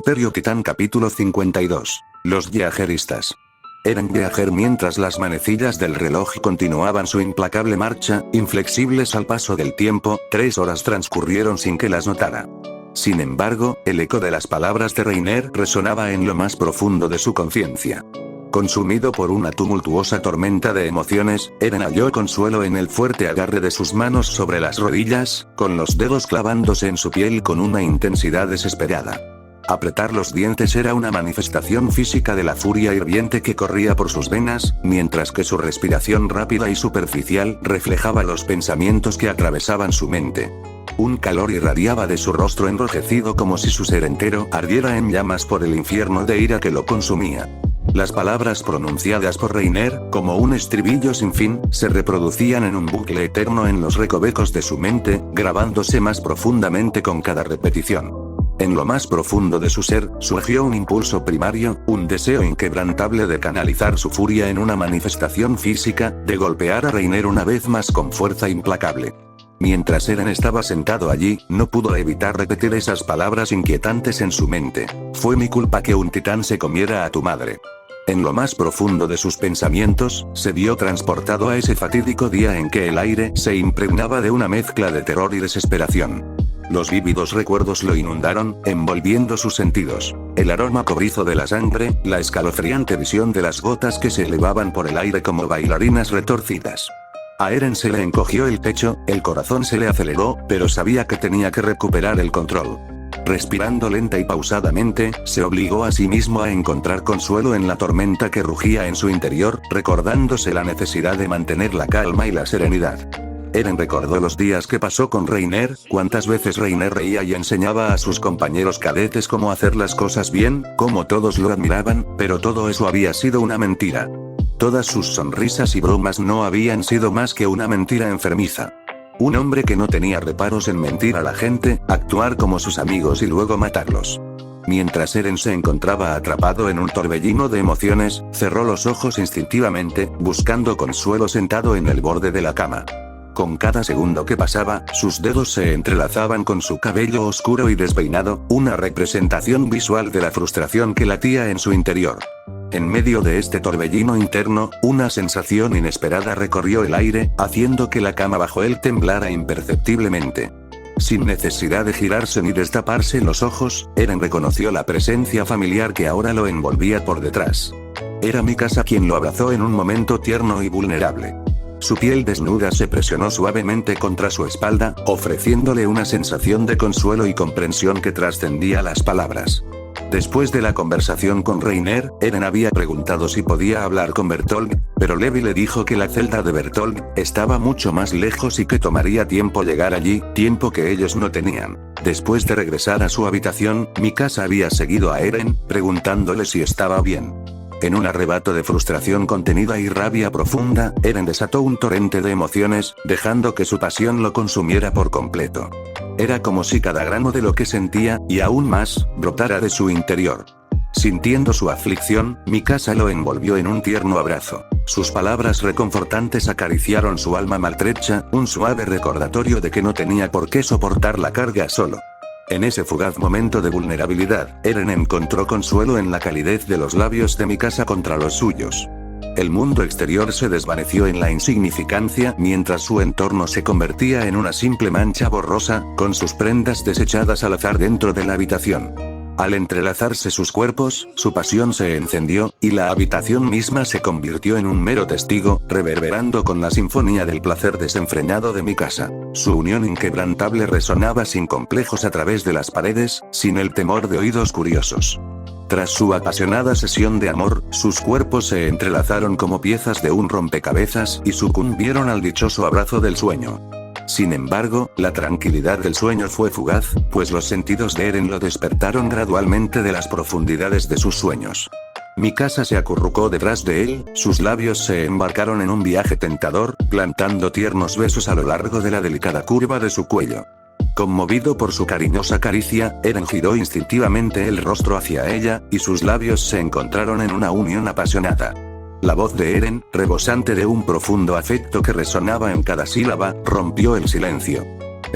Imperio Titán capítulo 52. Los viajeristas. Eren viajer mientras las manecillas del reloj continuaban su implacable marcha, inflexibles al paso del tiempo. 3 horas transcurrieron sin que las notara. Sin embargo, el eco de las palabras de Reiner resonaba en lo más profundo de su conciencia. Consumido por una tumultuosa tormenta de emociones, Eren halló consuelo en el fuerte agarre de sus manos sobre las rodillas, con los dedos clavándose en su piel con una intensidad desesperada. Apretar los dientes era una manifestación física de la furia hirviente que corría por sus venas, mientras que su respiración rápida y superficial reflejaba los pensamientos que atravesaban su mente. Un calor irradiaba de su rostro enrojecido como si su ser entero ardiera en llamas por el infierno de ira que lo consumía. Las palabras pronunciadas por Reiner, como un estribillo sin fin, se reproducían en un bucle eterno en los recovecos de su mente, grabándose más profundamente con cada repetición. En lo más profundo de su ser, surgió un impulso primario, un deseo inquebrantable de canalizar su furia en una manifestación física, de golpear a Reiner una vez más con fuerza implacable. Mientras Eren estaba sentado allí, no pudo evitar repetir esas palabras inquietantes en su mente. Fue mi culpa que un titán se comiera a tu madre. En lo más profundo de sus pensamientos, se vio transportado a ese fatídico día en que el aire se impregnaba de una mezcla de terror y desesperación. Los vívidos recuerdos lo inundaron, envolviendo sus sentidos. El aroma cobrizo de la sangre, la escalofriante visión de las gotas que se elevaban por el aire como bailarinas retorcidas. A Eren se le encogió el pecho, el corazón se le aceleró, pero sabía que tenía que recuperar el control. Respirando lenta y pausadamente, se obligó a sí mismo a encontrar consuelo en la tormenta que rugía en su interior, recordándose la necesidad de mantener la calma y la serenidad. Eren recordó los días que pasó con Reiner, cuántas veces Reiner reía y enseñaba a sus compañeros cadetes cómo hacer las cosas bien, cómo todos lo admiraban, pero todo eso había sido una mentira. Todas sus sonrisas y bromas no habían sido más que una mentira enfermiza. Un hombre que no tenía reparos en mentir a la gente, actuar como sus amigos y luego matarlos. Mientras Eren se encontraba atrapado en un torbellino de emociones, cerró los ojos instintivamente, buscando consuelo sentado en el borde de la cama. Con cada segundo que pasaba, sus dedos se entrelazaban con su cabello oscuro y despeinado, una representación visual de la frustración que latía en su interior. En medio de este torbellino interno, una sensación inesperada recorrió el aire, haciendo que la cama bajo él temblara imperceptiblemente. Sin necesidad de girarse ni destaparse los ojos, Eren reconoció la presencia familiar que ahora lo envolvía por detrás. Era Mikasa quien lo abrazó en un momento tierno y vulnerable. Su piel desnuda se presionó suavemente contra su espalda, ofreciéndole una sensación de consuelo y comprensión que trascendía las palabras. Después de la conversación con Reiner, Eren había preguntado si podía hablar con Bertholdt, pero Levi le dijo que la celda de Bertholdt estaba mucho más lejos y que tomaría tiempo llegar allí, tiempo que ellos no tenían. Después de regresar a su habitación, Mikasa había seguido a Eren, preguntándole si estaba bien. En un arrebato de frustración contenida y rabia profunda, Eren desató un torrente de emociones, dejando que su pasión lo consumiera por completo. Era como si cada grano de lo que sentía, y aún más, brotara de su interior. Sintiendo su aflicción, Mikasa lo envolvió en un tierno abrazo. Sus palabras reconfortantes acariciaron su alma maltrecha, un suave recordatorio de que no tenía por qué soportar la carga solo. En ese fugaz momento de vulnerabilidad, Eren encontró consuelo en la calidez de los labios de Mikasa contra los suyos. El mundo exterior se desvaneció en la insignificancia mientras su entorno se convertía en una simple mancha borrosa, con sus prendas desechadas al azar dentro de la habitación. Al entrelazarse sus cuerpos, su pasión se encendió, y la habitación misma se convirtió en un mero testigo, reverberando con la sinfonía del placer desenfrenado de Mikasa. Su unión inquebrantable resonaba sin complejos a través de las paredes, sin el temor de oídos curiosos. Tras su apasionada sesión de amor, sus cuerpos se entrelazaron como piezas de un rompecabezas y sucumbieron al dichoso abrazo del sueño. Sin embargo, la tranquilidad del sueño fue fugaz, pues los sentidos de Eren lo despertaron gradualmente de las profundidades de sus sueños. Mikasa se acurrucó detrás de él, sus labios se embarcaron en un viaje tentador, plantando tiernos besos a lo largo de la delicada curva de su cuello. Conmovido por su cariñosa caricia, Eren giró instintivamente el rostro hacia ella, y sus labios se encontraron en una unión apasionada. La voz de Eren, rebosante de un profundo afecto que resonaba en cada sílaba, rompió el silencio.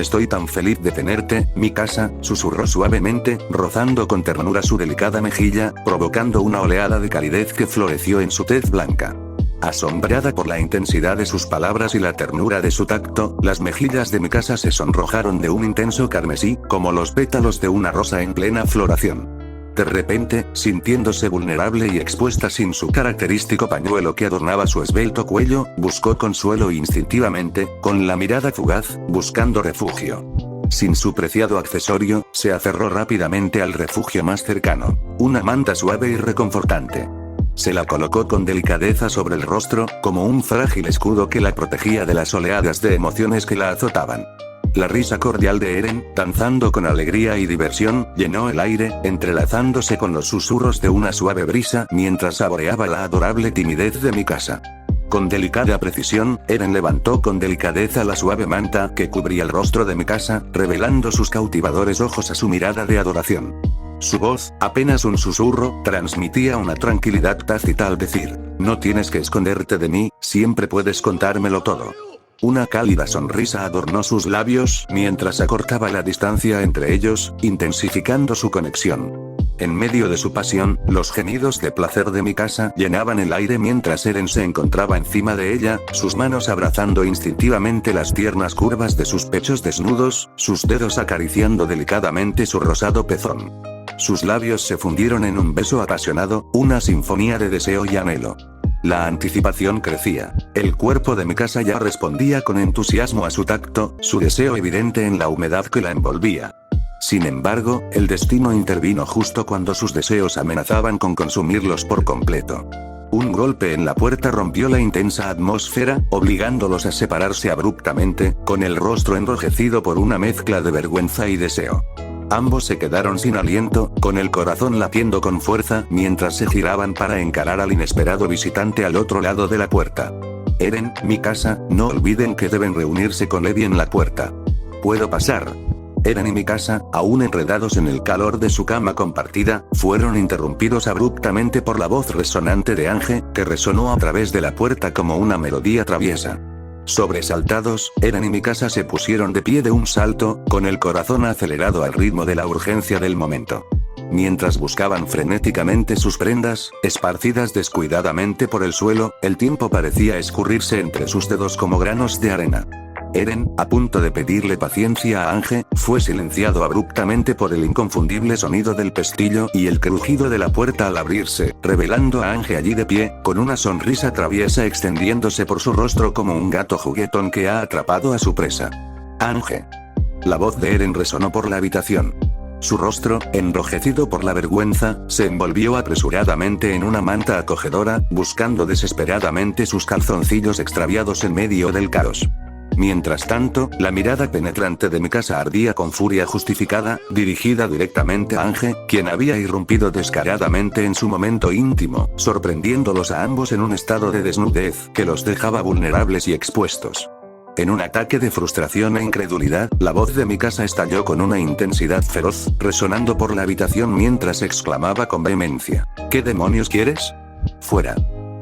Estoy tan feliz de tenerte, Mikasa, susurró suavemente, rozando con ternura su delicada mejilla, provocando una oleada de calidez que floreció en su tez blanca. Asombrada por la intensidad de sus palabras y la ternura de su tacto, las mejillas de Mikasa se sonrojaron de un intenso carmesí, como los pétalos de una rosa en plena floración. De repente, sintiéndose vulnerable y expuesta sin su característico pañuelo que adornaba su esbelto cuello, buscó consuelo instintivamente, con la mirada fugaz, buscando refugio. Sin su preciado accesorio, se aferró rápidamente al refugio más cercano, una manta suave y reconfortante. Se la colocó con delicadeza sobre el rostro, como un frágil escudo que la protegía de las oleadas de emociones que la azotaban. La risa cordial de Eren, danzando con alegría y diversión, llenó el aire, entrelazándose con los susurros de una suave brisa mientras saboreaba la adorable timidez de Mikasa. Con delicada precisión, Eren levantó con delicadeza la suave manta que cubría el rostro de Mikasa, revelando sus cautivadores ojos a su mirada de adoración. Su voz, apenas un susurro, transmitía una tranquilidad tácita al decir: no tienes que esconderte de mí, siempre puedes contármelo todo. Una cálida sonrisa adornó sus labios mientras acortaba la distancia entre ellos, intensificando su conexión. En medio de su pasión, los gemidos de placer de Mikasa llenaban el aire mientras Eren se encontraba encima de ella, sus manos abrazando instintivamente las tiernas curvas de sus pechos desnudos, sus dedos acariciando delicadamente su rosado pezón. Sus labios se fundieron en un beso apasionado, una sinfonía de deseo y anhelo. La anticipación crecía. El cuerpo de Mikasa ya respondía con entusiasmo a su tacto, su deseo evidente en la humedad que la envolvía. Sin embargo, el destino intervino justo cuando sus deseos amenazaban con consumirlos por completo. Un golpe en la puerta rompió la intensa atmósfera, obligándolos a separarse abruptamente, con el rostro enrojecido por una mezcla de vergüenza y deseo. Ambos se quedaron sin aliento, con el corazón latiendo con fuerza, mientras se giraban para encarar al inesperado visitante al otro lado de la puerta. Eren, Mikasa, no olviden que deben reunirse con Levi en la puerta. ¿Puedo pasar? Eren y Mikasa, aún enredados en el calor de su cama compartida, fueron interrumpidos abruptamente por la voz resonante de Ange, que resonó a través de la puerta como una melodía traviesa. Sobresaltados, Eren y Mikasa se pusieron de pie de un salto, con el corazón acelerado al ritmo de la urgencia del momento. Mientras buscaban frenéticamente sus prendas, esparcidas descuidadamente por el suelo, el tiempo parecía escurrirse entre sus dedos como granos de arena. Eren, a punto de pedirle paciencia a Ange, fue silenciado abruptamente por el inconfundible sonido del pestillo y el crujido de la puerta al abrirse, revelando a Ange allí de pie, con una sonrisa traviesa extendiéndose por su rostro como un gato juguetón que ha atrapado a su presa. Ange. La voz de Eren resonó por la habitación. Su rostro, enrojecido por la vergüenza, se envolvió apresuradamente en una manta acogedora, buscando desesperadamente sus calzoncillos extraviados en medio del caos. Mientras tanto, la mirada penetrante de Mikasa ardía con furia justificada, dirigida directamente a Ange, quien había irrumpido descaradamente en su momento íntimo, sorprendiéndolos a ambos en un estado de desnudez que los dejaba vulnerables y expuestos. En un ataque de frustración e incredulidad, la voz de Mikasa estalló con una intensidad feroz, resonando por la habitación mientras exclamaba con vehemencia: ¿qué demonios quieres? ¡Fuera!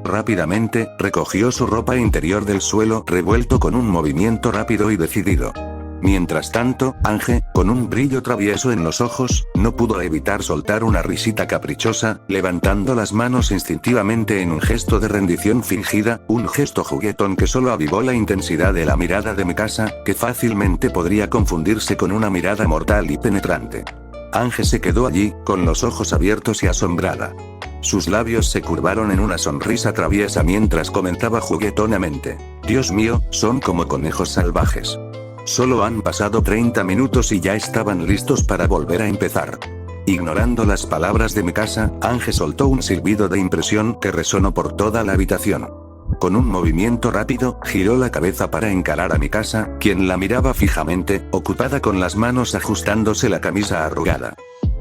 Rápidamente, recogió su ropa interior del suelo revuelto con un movimiento rápido y decidido. Mientras tanto, Ange, con un brillo travieso en los ojos, no pudo evitar soltar una risita caprichosa, levantando las manos instintivamente en un gesto de rendición fingida, un gesto juguetón que solo avivó la intensidad de la mirada de Mikasa, que fácilmente podría confundirse con una mirada mortal y penetrante. Ange se quedó allí, con los ojos abiertos y asombrada. Sus labios se curvaron en una sonrisa traviesa mientras comentaba juguetonamente: Dios mío, son como conejos salvajes. Solo han pasado 30 minutos y ya estaban listos para volver a empezar. Ignorando las palabras de Mikasa, Ange soltó un silbido de impresión que resonó por toda la habitación. Con un movimiento rápido, giró la cabeza para encarar a Mikasa, quien la miraba fijamente, ocupada con las manos ajustándose la camisa arrugada.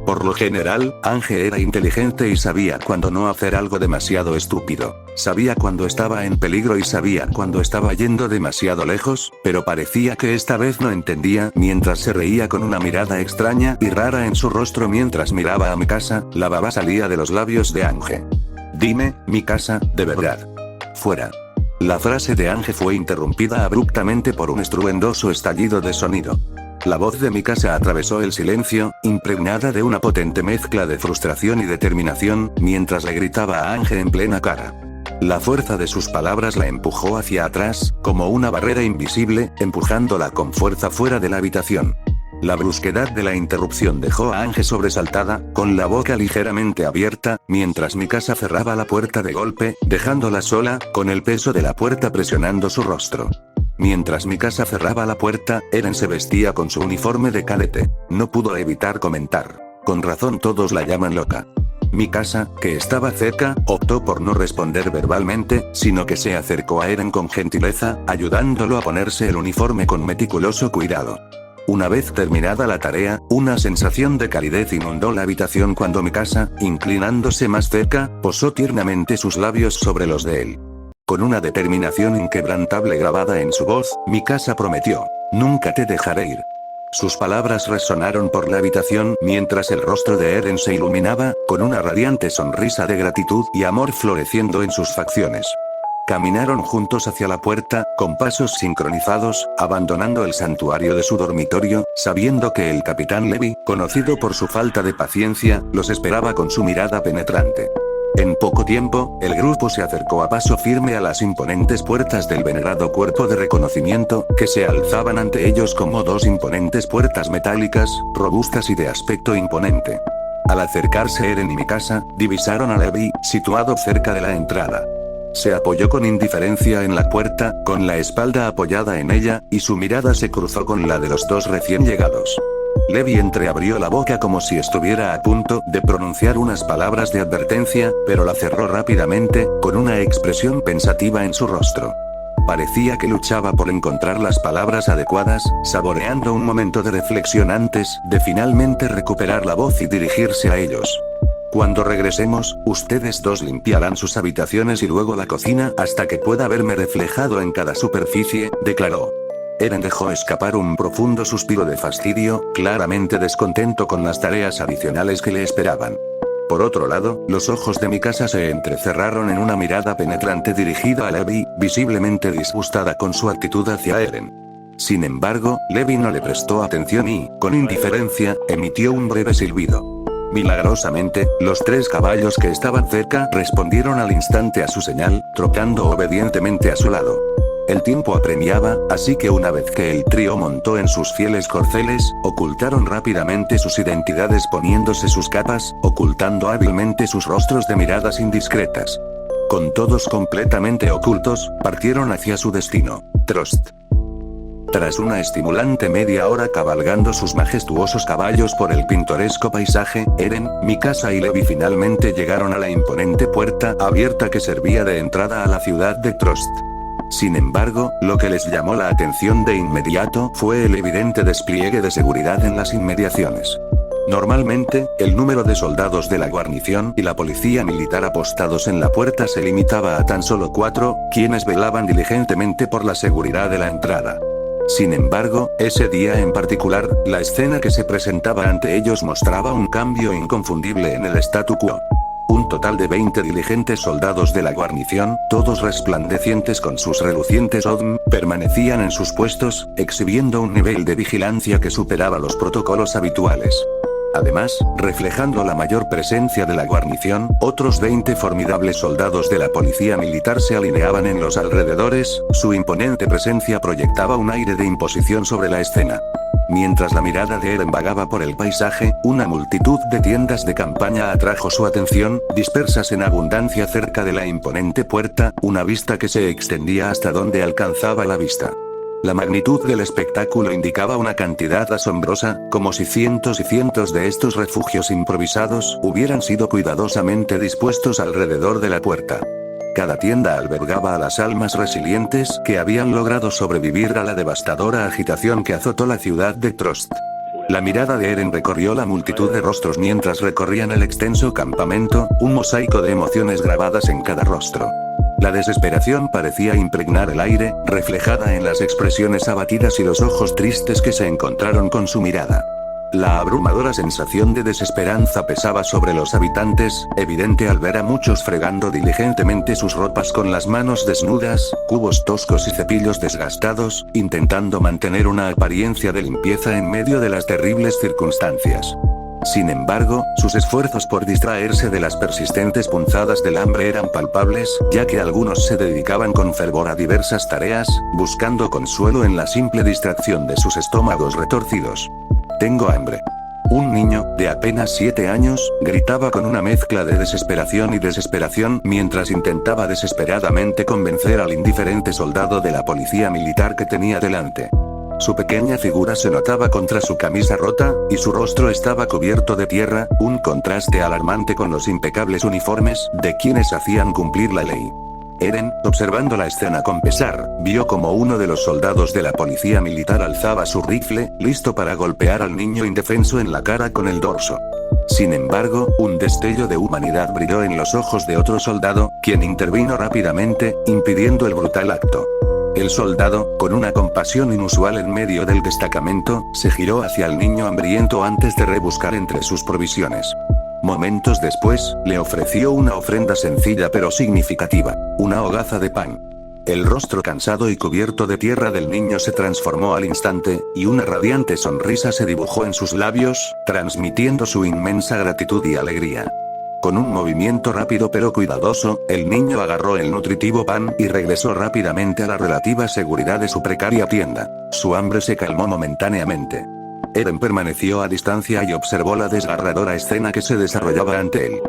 Por lo general, Ange era inteligente y sabía cuándo no hacer algo demasiado estúpido. Sabía cuándo estaba en peligro y sabía cuándo estaba yendo demasiado lejos, pero parecía que esta vez no entendía mientras se reía con una mirada extraña y rara en su rostro mientras miraba a Mikasa, la baba salía de los labios de Ange. Dime, Mikasa, de verdad. Fuera. La frase de Ange fue interrumpida abruptamente por un estruendoso estallido de sonido. La voz de Mikasa atravesó el silencio, impregnada de una potente mezcla de frustración y determinación, mientras le gritaba a Ange en plena cara. La fuerza de sus palabras la empujó hacia atrás, como una barrera invisible, empujándola con fuerza fuera de la habitación. La brusquedad de la interrupción dejó a Ange sobresaltada, con la boca ligeramente abierta, mientras Mikasa cerraba la puerta de golpe, dejándola sola, con el peso de la puerta presionando su rostro. Mientras Mikasa cerraba la puerta, Eren se vestía con su uniforme de cadete. No pudo evitar comentar. Con razón todos la llaman loca. Mikasa, que estaba cerca, optó por no responder verbalmente, sino que se acercó a Eren con gentileza, ayudándolo a ponerse el uniforme con meticuloso cuidado. Una vez terminada la tarea, una sensación de calidez inundó la habitación cuando Mikasa, inclinándose más cerca, posó tiernamente sus labios sobre los de él. Con una determinación inquebrantable grabada en su voz, Mikasa prometió: "Nunca te dejaré ir". Sus palabras resonaron por la habitación mientras el rostro de Eren se iluminaba, con una radiante sonrisa de gratitud y amor floreciendo en sus facciones. Caminaron juntos hacia la puerta, con pasos sincronizados, abandonando el santuario de su dormitorio, sabiendo que el capitán Levi, conocido por su falta de paciencia, los esperaba con su mirada penetrante. En poco tiempo, el grupo se acercó a paso firme a las imponentes puertas del venerado cuerpo de reconocimiento, que se alzaban ante ellos como dos imponentes puertas metálicas, robustas y de aspecto imponente. Al acercarse Eren y Mikasa, divisaron a Levi, situado cerca de la entrada. Se apoyó con indiferencia en la puerta, con la espalda apoyada en ella, y su mirada se cruzó con la de los dos recién llegados. Levi entreabrió la boca como si estuviera a punto de pronunciar unas palabras de advertencia, pero la cerró rápidamente, con una expresión pensativa en su rostro. Parecía que luchaba por encontrar las palabras adecuadas, saboreando un momento de reflexión antes de finalmente recuperar la voz y dirigirse a ellos. Cuando regresemos, ustedes dos limpiarán sus habitaciones y luego la cocina hasta que pueda verme reflejado en cada superficie, declaró. Eren dejó escapar un profundo suspiro de fastidio, claramente descontento con las tareas adicionales que le esperaban. Por otro lado, los ojos de Mikasa se entrecerraron en una mirada penetrante dirigida a Levi, visiblemente disgustada con su actitud hacia Eren. Sin embargo, Levi no le prestó atención y, con indiferencia, emitió un breve silbido. Milagrosamente, los tres caballos que estaban cerca respondieron al instante a su señal, trotando obedientemente a su lado. El tiempo apremiaba, así que una vez que el trío montó en sus fieles corceles, ocultaron rápidamente sus identidades poniéndose sus capas, ocultando hábilmente sus rostros de miradas indiscretas. Con todos completamente ocultos, partieron hacia su destino, Trost. Tras una estimulante media hora cabalgando sus majestuosos caballos por el pintoresco paisaje, Eren, Mikasa y Levi finalmente llegaron a la imponente puerta abierta que servía de entrada a la ciudad de Trost. Sin embargo, lo que les llamó la atención de inmediato fue el evidente despliegue de seguridad en las inmediaciones. Normalmente, el número de soldados de la guarnición y la policía militar apostados en la puerta se limitaba a tan solo 4, quienes velaban diligentemente por la seguridad de la entrada. Sin embargo, ese día en particular, la escena que se presentaba ante ellos mostraba un cambio inconfundible en el statu quo. Un total de 20 diligentes soldados de la guarnición, todos resplandecientes con sus relucientes odm, permanecían en sus puestos, exhibiendo un nivel de vigilancia que superaba los protocolos habituales. Además, reflejando la mayor presencia de la guarnición, otros 20 formidables soldados de la policía militar se alineaban en los alrededores, su imponente presencia proyectaba un aire de imposición sobre la escena. Mientras la mirada de Eren vagaba por el paisaje, una multitud de tiendas de campaña atrajo su atención, dispersas en abundancia cerca de la imponente puerta, una vista que se extendía hasta donde alcanzaba la vista. La magnitud del espectáculo indicaba una cantidad asombrosa, como si cientos y cientos de estos refugios improvisados hubieran sido cuidadosamente dispuestos alrededor de la puerta. Cada tienda albergaba a las almas resilientes que habían logrado sobrevivir a la devastadora agitación que azotó la ciudad de Trost. La mirada de Eren recorrió la multitud de rostros mientras recorrían el extenso campamento, un mosaico de emociones grabadas en cada rostro. La desesperación parecía impregnar el aire, reflejada en las expresiones abatidas y los ojos tristes que se encontraron con su mirada. La abrumadora sensación de desesperanza pesaba sobre los habitantes, evidente al ver a muchos fregando diligentemente sus ropas con las manos desnudas, cubos toscos y cepillos desgastados, intentando mantener una apariencia de limpieza en medio de las terribles circunstancias. Sin embargo, sus esfuerzos por distraerse de las persistentes punzadas del hambre eran palpables, ya que algunos se dedicaban con fervor a diversas tareas, buscando consuelo en la simple distracción de sus estómagos retorcidos. «Tengo hambre». Un niño, de apenas 7 años, gritaba con una mezcla de desesperación y desesperación mientras intentaba desesperadamente convencer al indiferente soldado de la policía militar que tenía delante. Su pequeña figura se notaba contra su camisa rota, y su rostro estaba cubierto de tierra, un contraste alarmante con los impecables uniformes de quienes hacían cumplir la ley. Eren, observando la escena con pesar, vio como uno de los soldados de la policía militar alzaba su rifle, listo para golpear al niño indefenso en la cara con el dorso. Sin embargo, un destello de humanidad brilló en los ojos de otro soldado, quien intervino rápidamente, impidiendo el brutal acto. El soldado, con una compasión inusual en medio del destacamento, se giró hacia el niño hambriento antes de rebuscar entre sus provisiones. Momentos después, le ofreció una ofrenda sencilla pero significativa, una hogaza de pan. El rostro cansado y cubierto de tierra del niño se transformó al instante, y una radiante sonrisa se dibujó en sus labios, transmitiendo su inmensa gratitud y alegría. Con un movimiento rápido pero cuidadoso, el niño agarró el nutritivo pan y regresó rápidamente a la relativa seguridad de su precaria tienda. Su hambre se calmó momentáneamente. Eren permaneció a distancia y observó la desgarradora escena que se desarrollaba ante él.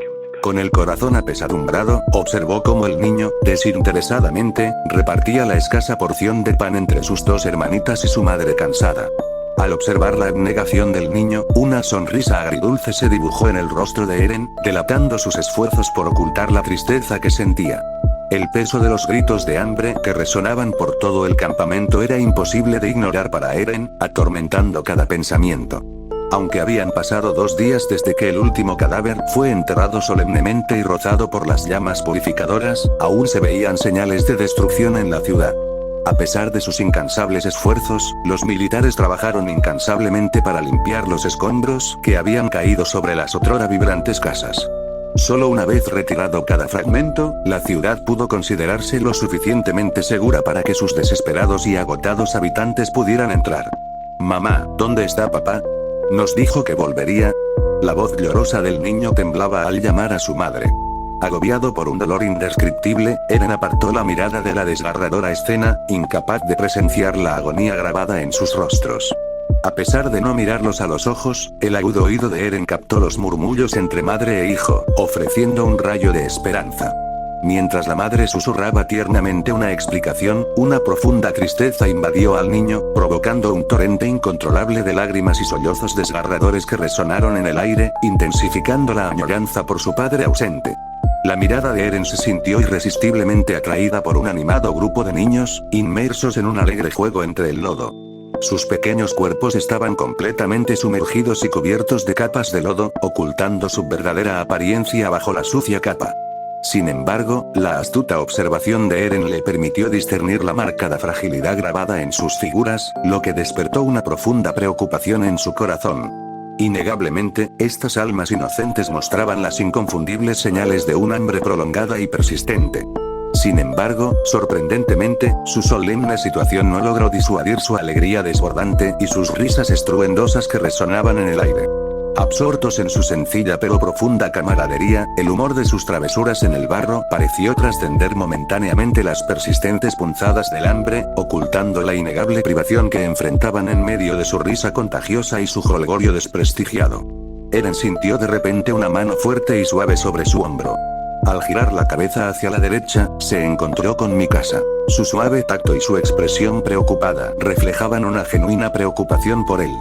Con el corazón apesadumbrado, observó cómo el niño, desinteresadamente, repartía la escasa porción de pan entre sus dos hermanitas y su madre cansada. Al observar la abnegación del niño, una sonrisa agridulce se dibujó en el rostro de Eren, delatando sus esfuerzos por ocultar la tristeza que sentía. El peso de los gritos de hambre que resonaban por todo el campamento era imposible de ignorar para Eren, atormentando cada pensamiento. Aunque habían pasado 2 días desde que el último cadáver fue enterrado solemnemente y rozado por las llamas purificadoras, aún se veían señales de destrucción en la ciudad. A pesar de sus incansables esfuerzos, los militares trabajaron incansablemente para limpiar los escombros que habían caído sobre las otrora vibrantes casas. Solo una vez retirado cada fragmento, la ciudad pudo considerarse lo suficientemente segura para que sus desesperados y agotados habitantes pudieran entrar. «Mamá, ¿dónde está papá? Nos dijo que volvería». La voz llorosa del niño temblaba al llamar a su madre. Agobiado por un dolor indescriptible, Eren apartó la mirada de la desgarradora escena, incapaz de presenciar la agonía grabada en sus rostros. A pesar de no mirarlos a los ojos, el agudo oído de Eren captó los murmullos entre madre e hijo, ofreciendo un rayo de esperanza. Mientras la madre susurraba tiernamente una explicación, una profunda tristeza invadió al niño, provocando un torrente incontrolable de lágrimas y sollozos desgarradores que resonaron en el aire, intensificando la añoranza por su padre ausente. La mirada de Eren se sintió irresistiblemente atraída por un animado grupo de niños, inmersos en un alegre juego entre el lodo. Sus pequeños cuerpos estaban completamente sumergidos y cubiertos de capas de lodo, ocultando su verdadera apariencia bajo la sucia capa. Sin embargo, la astuta observación de Eren le permitió discernir la marcada fragilidad grabada en sus figuras, lo que despertó una profunda preocupación en su corazón. Innegablemente, estas almas inocentes mostraban las inconfundibles señales de un hambre prolongada y persistente. Sin embargo, sorprendentemente, su solemne situación no logró disuadir su alegría desbordante y sus risas estruendosas que resonaban en el aire. Absortos en su sencilla pero profunda camaradería, el humor de sus travesuras en el barro pareció trascender momentáneamente las persistentes punzadas del hambre, ocultando la innegable privación que enfrentaban en medio de su risa contagiosa y su jolgorio desprestigiado. Eren sintió de repente una mano fuerte y suave sobre su hombro. Al girar la cabeza hacia la derecha, se encontró con Mikasa. Su suave tacto y su expresión preocupada reflejaban una genuina preocupación por él.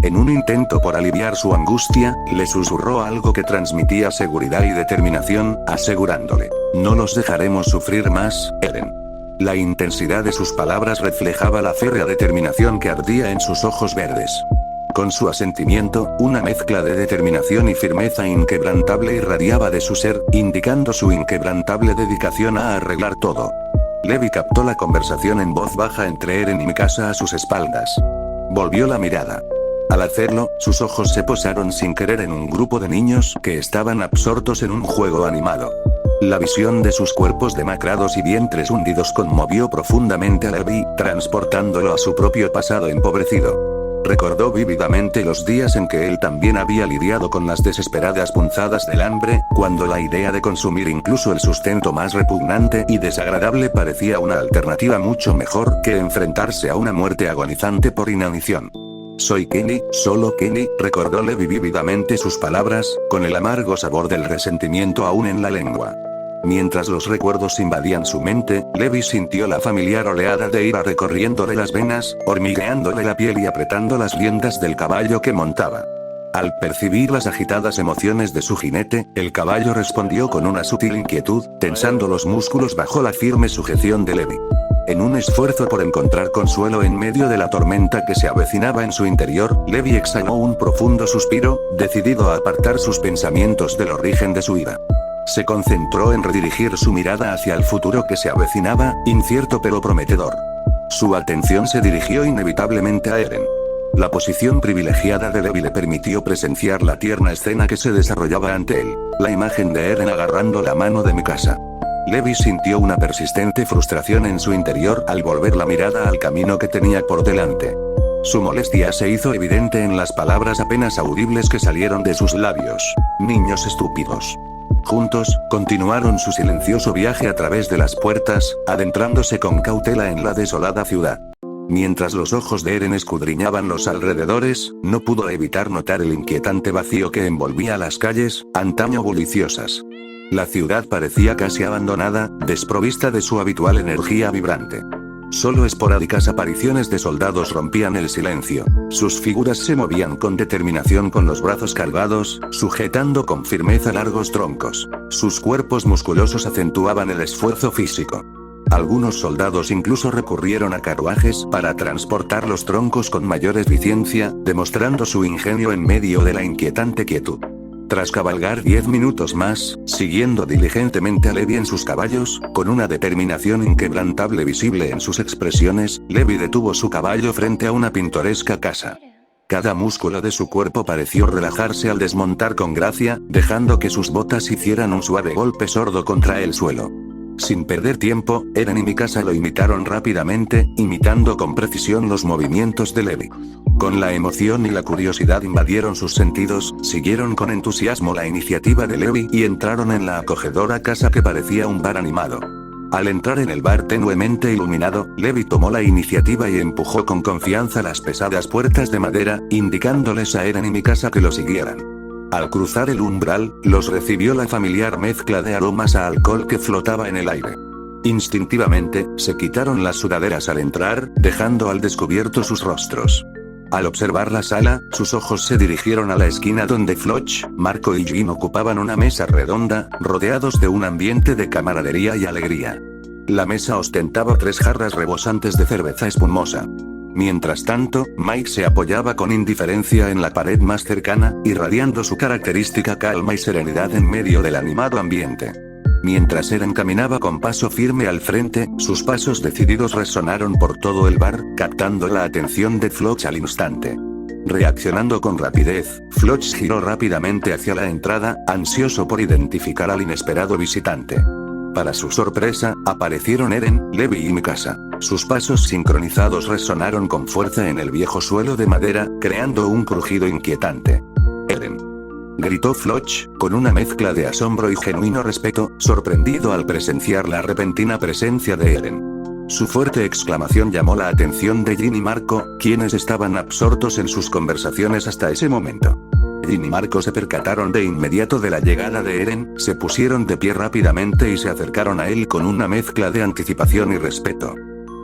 En un intento por aliviar su angustia, le susurró algo que transmitía seguridad y determinación, asegurándole: «No los dejaremos sufrir más, Eren». La intensidad de sus palabras reflejaba la férrea determinación que ardía en sus ojos verdes. Con su asentimiento, una mezcla de determinación y firmeza inquebrantable irradiaba de su ser, indicando su inquebrantable dedicación a arreglar todo. Levi captó la conversación en voz baja entre Eren y Mikasa a sus espaldas. Volvió la mirada. Al hacerlo, sus ojos se posaron sin querer en un grupo de niños que estaban absortos en un juego animado. La visión de sus cuerpos demacrados y vientres hundidos conmovió profundamente a Levi, transportándolo a su propio pasado empobrecido. Recordó vívidamente los días en que él también había lidiado con las desesperadas punzadas del hambre, cuando la idea de consumir incluso el sustento más repugnante y desagradable parecía una alternativa mucho mejor que enfrentarse a una muerte agonizante por inanición. Soy Kenny, solo Kenny, recordó Levi vívidamente sus palabras, con el amargo sabor del resentimiento aún en la lengua. Mientras los recuerdos invadían su mente, Levi sintió la familiar oleada de ira recorriéndole las venas, hormigueándole la piel y apretando las riendas del caballo que montaba. Al percibir las agitadas emociones de su jinete, el caballo respondió con una sutil inquietud, tensando los músculos bajo la firme sujeción de Levi. En un esfuerzo por encontrar consuelo en medio de la tormenta que se avecinaba en su interior, Levi exhaló un profundo suspiro, decidido a apartar sus pensamientos del origen de su ira. Se concentró en redirigir su mirada hacia el futuro que se avecinaba, incierto pero prometedor. Su atención se dirigió inevitablemente a Eren. La posición privilegiada de Levi le permitió presenciar la tierna escena que se desarrollaba ante él, la imagen de Eren agarrando la mano de Mikasa. Levi sintió una persistente frustración en su interior al volver la mirada al camino que tenía por delante. Su molestia se hizo evidente en las palabras apenas audibles que salieron de sus labios. Niños estúpidos. Juntos, continuaron su silencioso viaje a través de las puertas, adentrándose con cautela en la desolada ciudad. Mientras los ojos de Eren escudriñaban los alrededores, no pudo evitar notar el inquietante vacío que envolvía las calles, antaño bulliciosas. La ciudad parecía casi abandonada, desprovista de su habitual energía vibrante. Solo esporádicas apariciones de soldados rompían el silencio. Sus figuras se movían con determinación con los brazos cargados, sujetando con firmeza largos troncos. Sus cuerpos musculosos acentuaban el esfuerzo físico. Algunos soldados incluso recurrieron a carruajes para transportar los troncos con mayor eficiencia, demostrando su ingenio en medio de la inquietante quietud. Tras cabalgar 10 minutos más, siguiendo diligentemente a Levi en sus caballos, con una determinación inquebrantable visible en sus expresiones, Levi detuvo su caballo frente a una pintoresca casa. Cada músculo de su cuerpo pareció relajarse al desmontar con gracia, dejando que sus botas hicieran un suave golpe sordo contra el suelo. Sin perder tiempo, Eren y Mikasa lo imitaron rápidamente, imitando con precisión los movimientos de Levi. Con la emoción y la curiosidad invadieron sus sentidos, siguieron con entusiasmo la iniciativa de Levi y entraron en la acogedora casa que parecía un bar animado. Al entrar en el bar tenuemente iluminado, Levi tomó la iniciativa y empujó con confianza las pesadas puertas de madera, indicándoles a Eren y Mikasa que lo siguieran. Al cruzar el umbral, los recibió la familiar mezcla de aromas a alcohol que flotaba en el aire. Instintivamente, se quitaron las sudaderas al entrar, dejando al descubierto sus rostros. Al observar la sala, sus ojos se dirigieron a la esquina donde Floch, Marco y Jin ocupaban una mesa redonda, rodeados de un ambiente de camaradería y alegría. La mesa ostentaba 3 jarras rebosantes de cerveza espumosa. Mientras tanto, Mike se apoyaba con indiferencia en la pared más cercana, irradiando su característica calma y serenidad en medio del animado ambiente. Mientras Eren caminaba con paso firme al frente, sus pasos decididos resonaron por todo el bar, captando la atención de Floch al instante. Reaccionando con rapidez, Floch giró rápidamente hacia la entrada, ansioso por identificar al inesperado visitante. Para su sorpresa, aparecieron Eren, Levi y Mikasa. Sus pasos sincronizados resonaron con fuerza en el viejo suelo de madera, creando un crujido inquietante. «Eren», gritó Floch, con una mezcla de asombro y genuino respeto, sorprendido al presenciar la repentina presencia de Eren. Su fuerte exclamación llamó la atención de Jin y Marco, quienes estaban absortos en sus conversaciones hasta ese momento. Jin y Marco se percataron de inmediato de la llegada de Eren, se pusieron de pie rápidamente y se acercaron a él con una mezcla de anticipación y respeto.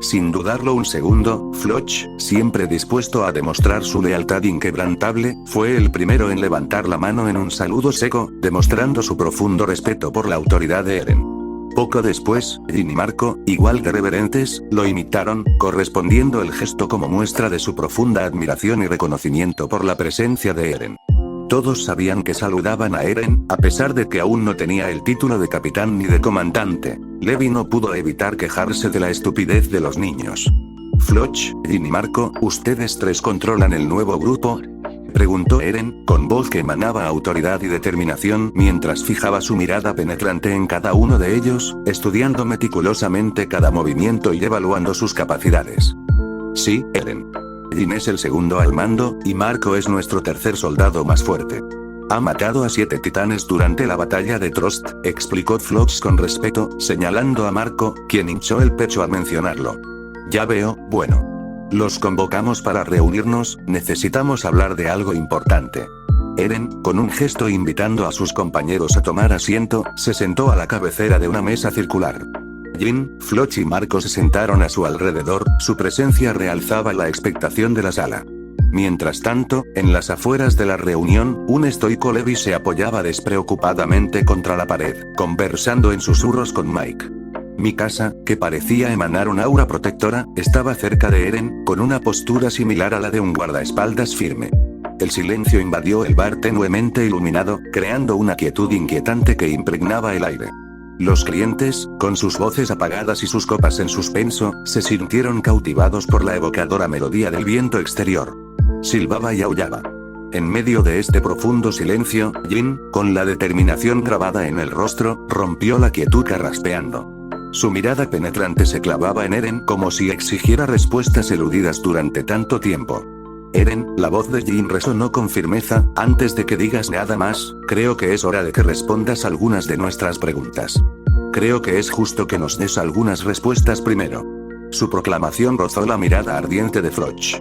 Sin dudarlo un segundo, Floch, siempre dispuesto a demostrar su lealtad inquebrantable, fue el primero en levantar la mano en un saludo seco, demostrando su profundo respeto por la autoridad de Eren. Poco después, Jin y Marco, igual de reverentes, lo imitaron, correspondiendo el gesto como muestra de su profunda admiración y reconocimiento por la presencia de Eren. Todos sabían que saludaban a Eren, a pesar de que aún no tenía el título de capitán ni de comandante. Levi no pudo evitar quejarse de la estupidez de los niños. Floch, Jin y Marco, ustedes 3 controlan el nuevo grupo. Preguntó Eren, con voz que emanaba autoridad y determinación mientras fijaba su mirada penetrante en cada uno de ellos, estudiando meticulosamente cada movimiento y evaluando sus capacidades. Sí, Eren. Jin es el segundo al mando, y Marco es nuestro tercer soldado más fuerte. Ha matado a 7 titanes durante la batalla de Trost, explicó Floch con respeto, señalando a Marco, quien hinchó el pecho al mencionarlo. Ya veo, bueno. Los convocamos para reunirnos, necesitamos hablar de algo importante. Eren, con un gesto invitando a sus compañeros a tomar asiento, se sentó a la cabecera de una mesa circular. Jin, Floch y Marco se sentaron a su alrededor, su presencia realzaba la expectación de la sala. Mientras tanto, en las afueras de la reunión, un estoico Levi se apoyaba despreocupadamente contra la pared, conversando en susurros con Mike. Mikasa, que parecía emanar un aura protectora, estaba cerca de Eren, con una postura similar a la de un guardaespaldas firme. El silencio invadió el bar tenuemente iluminado, creando una quietud inquietante que impregnaba el aire. Los clientes, con sus voces apagadas y sus copas en suspenso, se sintieron cautivados por la evocadora melodía del viento exterior. Silbaba y aullaba. En medio de este profundo silencio, Jin, con la determinación grabada en el rostro, rompió la quietud carraspeando. Su mirada penetrante se clavaba en Eren como si exigiera respuestas eludidas durante tanto tiempo. Eren, la voz de Jin resonó con firmeza, antes de que digas nada más, creo que es hora de que respondas algunas de nuestras preguntas. Creo que es justo que nos des algunas respuestas primero. Su proclamación rozó la mirada ardiente de Floch.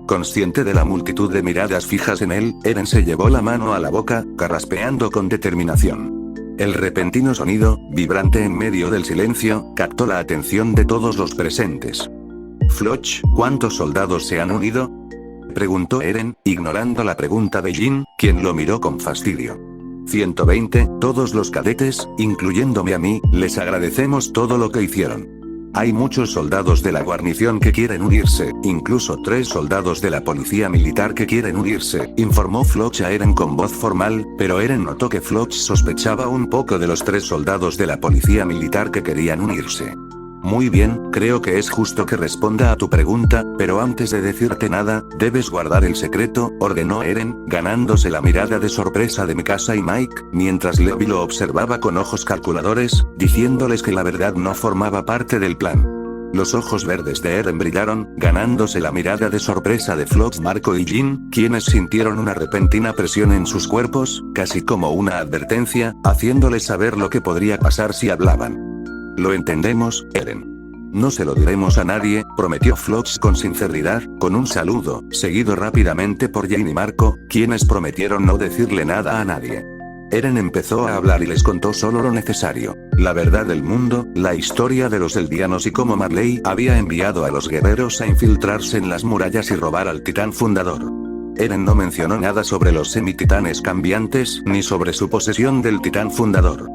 Consciente de la multitud de miradas fijas en él, Eren se llevó la mano a la boca, carraspeando con determinación. El repentino sonido, vibrante en medio del silencio, captó la atención de todos los presentes. Floch, ¿cuántos soldados se han unido?, preguntó Eren, ignorando la pregunta de Jin, quien lo miró con fastidio. 120, todos los cadetes, incluyéndome a mí, les agradecemos todo lo que hicieron. Hay muchos soldados de la guarnición que quieren unirse, incluso 3 soldados de la policía militar que quieren unirse, informó Floch a Eren con voz formal, pero Eren notó que Floch sospechaba un poco de los 3 soldados de la policía militar que querían unirse. Muy bien, creo que es justo que responda a tu pregunta, pero antes de decirte nada, debes guardar el secreto, ordenó Eren, ganándose la mirada de sorpresa de Mikasa y Mike, mientras Levi lo observaba con ojos calculadores, diciéndoles que la verdad no formaba parte del plan. Los ojos verdes de Eren brillaron, ganándose la mirada de sorpresa de Floch, Marco y Jin, quienes sintieron una repentina presión en sus cuerpos, casi como una advertencia, haciéndoles saber lo que podría pasar si hablaban. Lo entendemos, Eren. No se lo diremos a nadie, prometió Floch con sinceridad, con un saludo, seguido rápidamente por Jin y Marco, quienes prometieron no decirle nada a nadie. Eren empezó a hablar y les contó solo lo necesario, la verdad del mundo, la historia de los Eldianos y cómo Marley había enviado a los guerreros a infiltrarse en las murallas y robar al titán fundador. Eren no mencionó nada sobre los semititanes cambiantes, ni sobre su posesión del titán fundador.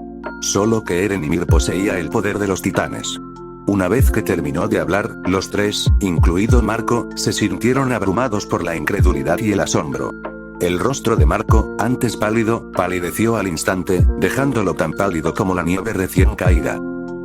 Solo que Eren y Mir poseía el poder de los titanes. Una vez que terminó de hablar, los 3, incluido Marco, se sintieron abrumados por la incredulidad y el asombro. El rostro de Marco, antes pálido, palideció al instante, dejándolo tan pálido como la nieve recién caída.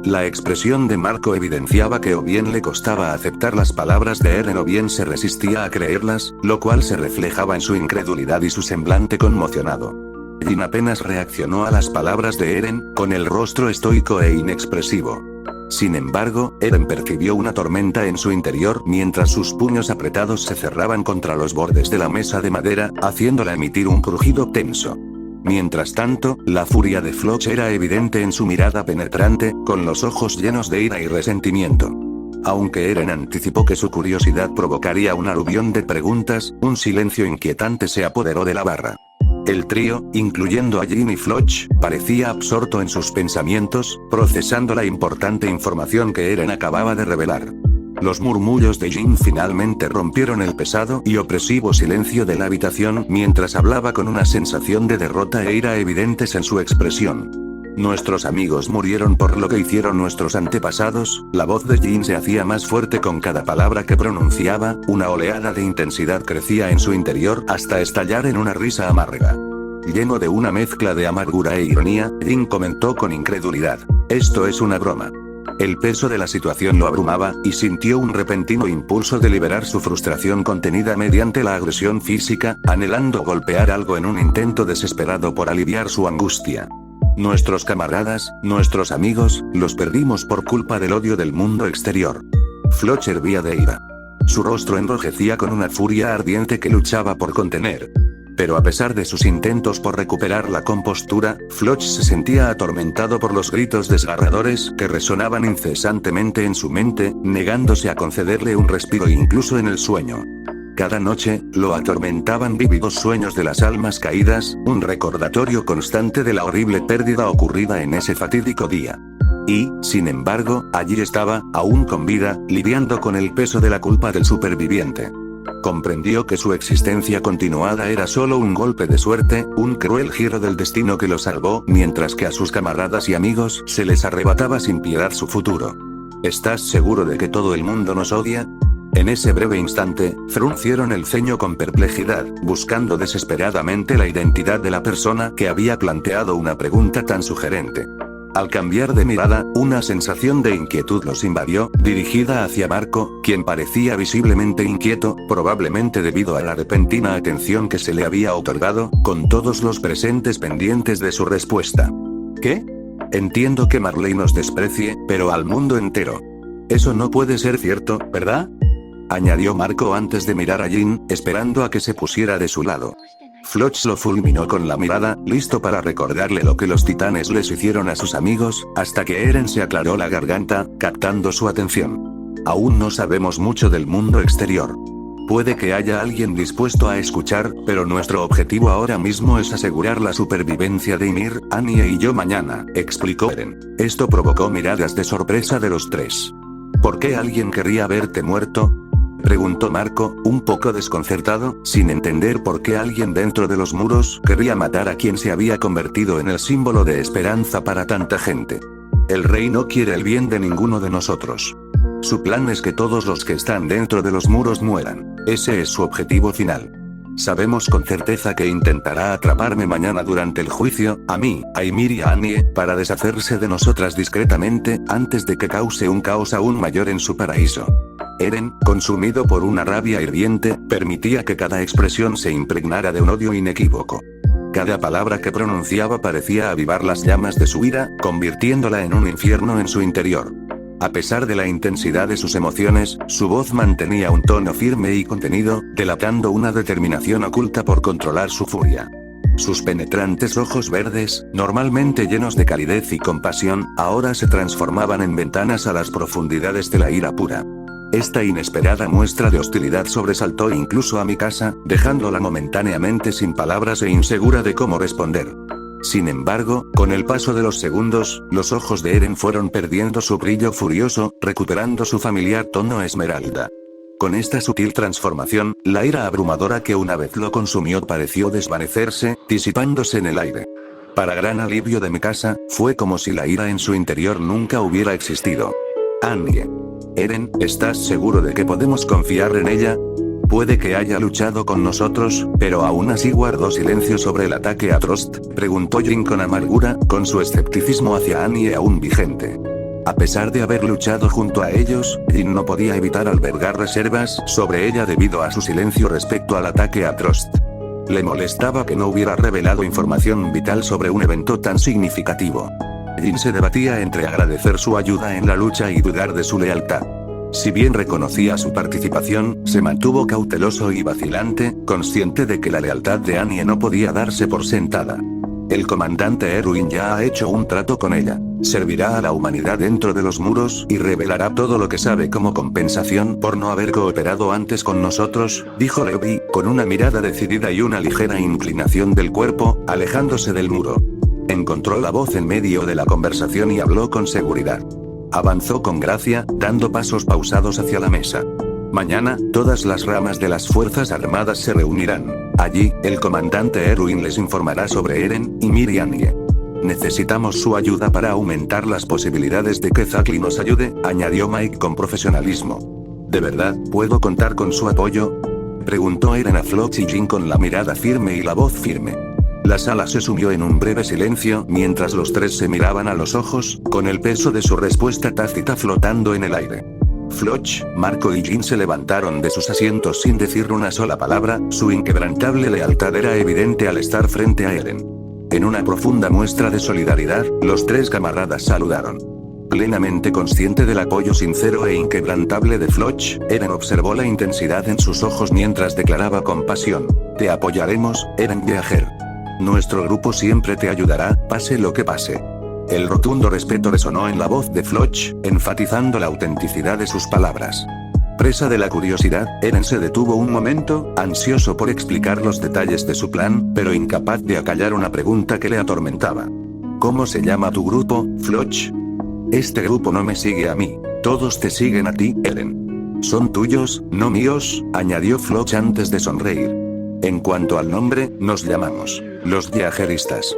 La expresión de Marco evidenciaba que o bien le costaba aceptar las palabras de Eren o bien se resistía a creerlas, lo cual se reflejaba en su incredulidad y su semblante conmocionado. Jin apenas reaccionó a las palabras de Eren, con el rostro estoico e inexpresivo. Sin embargo, Eren percibió una tormenta en su interior mientras sus puños apretados se cerraban contra los bordes de la mesa de madera, haciéndola emitir un crujido tenso. Mientras tanto, la furia de Floch era evidente en su mirada penetrante, con los ojos llenos de ira y resentimiento. Aunque Eren anticipó que su curiosidad provocaría un aluvión de preguntas, un silencio inquietante se apoderó de la barra. El trío, incluyendo a Jin y Floch, parecía absorto en sus pensamientos, procesando la importante información que Eren acababa de revelar. Los murmullos de Jin finalmente rompieron el pesado y opresivo silencio de la habitación mientras hablaba con una sensación de derrota e ira evidentes en su expresión. Nuestros amigos murieron por lo que hicieron nuestros antepasados, la voz de Jin se hacía más fuerte con cada palabra que pronunciaba, una oleada de intensidad crecía en su interior hasta estallar en una risa amarga. Lleno de una mezcla de amargura e ironía, Jin comentó con incredulidad: «Esto es una broma». El peso de la situación lo abrumaba, y sintió un repentino impulso de liberar su frustración contenida mediante la agresión física, anhelando golpear algo en un intento desesperado por aliviar su angustia. Nuestros camaradas, nuestros amigos, los perdimos por culpa del odio del mundo exterior. Floch hervía de ira. Su rostro enrojecía con una furia ardiente que luchaba por contener. Pero a pesar de sus intentos por recuperar la compostura, Floch se sentía atormentado por los gritos desgarradores que resonaban incesantemente en su mente, negándose a concederle un respiro incluso en el sueño. Cada noche, lo atormentaban vívidos sueños de las almas caídas, un recordatorio constante de la horrible pérdida ocurrida en ese fatídico día. Y, sin embargo, allí estaba, aún con vida, lidiando con el peso de la culpa del superviviente. Comprendió que su existencia continuada era solo un golpe de suerte, un cruel giro del destino que lo salvó, mientras que a sus camaradas y amigos se les arrebataba sin piedad su futuro. ¿Estás seguro de que todo el mundo nos odia? En ese breve instante, fruncieron el ceño con perplejidad, buscando desesperadamente la identidad de la persona que había planteado una pregunta tan sugerente. Al cambiar de mirada, una sensación de inquietud los invadió, dirigida hacia Marco, quien parecía visiblemente inquieto, probablemente debido a la repentina atención que se le había otorgado, con todos los presentes pendientes de su respuesta. ¿Qué? Entiendo que Marley nos desprecie, pero al mundo entero. Eso no puede ser cierto, ¿verdad? Añadió Marco antes de mirar a Jin, esperando a que se pusiera de su lado. Floch lo fulminó con la mirada, listo para recordarle lo que los titanes les hicieron a sus amigos, hasta que Eren se aclaró la garganta, captando su atención. Aún no sabemos mucho del mundo exterior. Puede que haya alguien dispuesto a escuchar, pero nuestro objetivo ahora mismo es asegurar la supervivencia de Ymir, Annie y yo mañana, explicó Eren. Esto provocó miradas de sorpresa de los tres. ¿Por qué alguien querría verte muerto?, preguntó Marco, un poco desconcertado, sin entender por qué alguien dentro de los muros querría matar a quien se había convertido en el símbolo de esperanza para tanta gente. El rey no quiere el bien de ninguno de nosotros. Su plan es que todos los que están dentro de los muros mueran. Ese es su objetivo final. Sabemos con certeza que intentará atraparme mañana durante el juicio, a mí, a Ymir y a Annie, para deshacerse de nosotras discretamente, antes de que cause un caos aún mayor en su paraíso. Eren, consumido por una rabia hirviente, permitía que cada expresión se impregnara de un odio inequívoco. Cada palabra que pronunciaba parecía avivar las llamas de su ira, convirtiéndola en un infierno en su interior. A pesar de la intensidad de sus emociones, su voz mantenía un tono firme y contenido, delatando una determinación oculta por controlar su furia. Sus penetrantes ojos verdes, normalmente llenos de calidez y compasión, ahora se transformaban en ventanas a las profundidades de la ira pura. Esta inesperada muestra de hostilidad sobresaltó incluso a Mikasa, dejándola momentáneamente sin palabras e insegura de cómo responder. Sin embargo, con el paso de los segundos, los ojos de Eren fueron perdiendo su brillo furioso, recuperando su familiar tono esmeralda. Con esta sutil transformación, la ira abrumadora que una vez lo consumió pareció desvanecerse, disipándose en el aire. Para gran alivio de Mikasa, fue como si la ira en su interior nunca hubiera existido. Annie. Eren, ¿estás seguro de que podemos confiar en ella? Puede que haya luchado con nosotros, pero aún así guardó silencio sobre el ataque a Trost, preguntó Jin con amargura, con su escepticismo hacia Annie aún vigente. A pesar de haber luchado junto a ellos, Jin no podía evitar albergar reservas sobre ella debido a su silencio respecto al ataque a Trost. Le molestaba que no hubiera revelado información vital sobre un evento tan significativo. Jin se debatía entre agradecer su ayuda en la lucha y dudar de su lealtad. Si bien reconocía su participación, se mantuvo cauteloso y vacilante, consciente de que la lealtad de Annie no podía darse por sentada. El comandante Erwin ya ha hecho un trato con ella. Servirá a la humanidad dentro de los muros y revelará todo lo que sabe como compensación por no haber cooperado antes con nosotros, dijo Levi, con una mirada decidida y una ligera inclinación del cuerpo, alejándose del muro. Encontró la voz en medio de la conversación y habló con seguridad. Avanzó con gracia, dando pasos pausados hacia la mesa. Mañana, todas las ramas de las Fuerzas Armadas se reunirán. Allí, el comandante Erwin les informará sobre Eren, Ymir y Annie. Necesitamos su ayuda para aumentar las posibilidades de que Zachary nos ayude, añadió Mike con profesionalismo. ¿De verdad, puedo contar con su apoyo?, preguntó Eren a Floch y Jin con la mirada firme y la voz firme. La sala se sumió en un breve silencio mientras los tres se miraban a los ojos, con el peso de su respuesta tácita flotando en el aire. Floch, Marco y Jin se levantaron de sus asientos sin decir una sola palabra, su inquebrantable lealtad era evidente al estar frente a Eren. En una profunda muestra de solidaridad, los tres camaradas saludaron. Plenamente consciente del apoyo sincero e inquebrantable de Floch, Eren observó la intensidad en sus ojos mientras declaraba con pasión: te apoyaremos, Eren Yeager. Nuestro grupo siempre te ayudará, pase lo que pase. El rotundo respeto resonó en la voz de Floch, enfatizando la autenticidad de sus palabras. Presa de la curiosidad, Eren se detuvo un momento, ansioso por explicar los detalles de su plan, pero incapaz de acallar una pregunta que le atormentaba. ¿Cómo se llama tu grupo, Floch? Este grupo no me sigue a mí. Todos te siguen a ti, Eren. Son tuyos, no míos, añadió Floch antes de sonreír. En cuanto al nombre, nos llamamos los Viajeristas.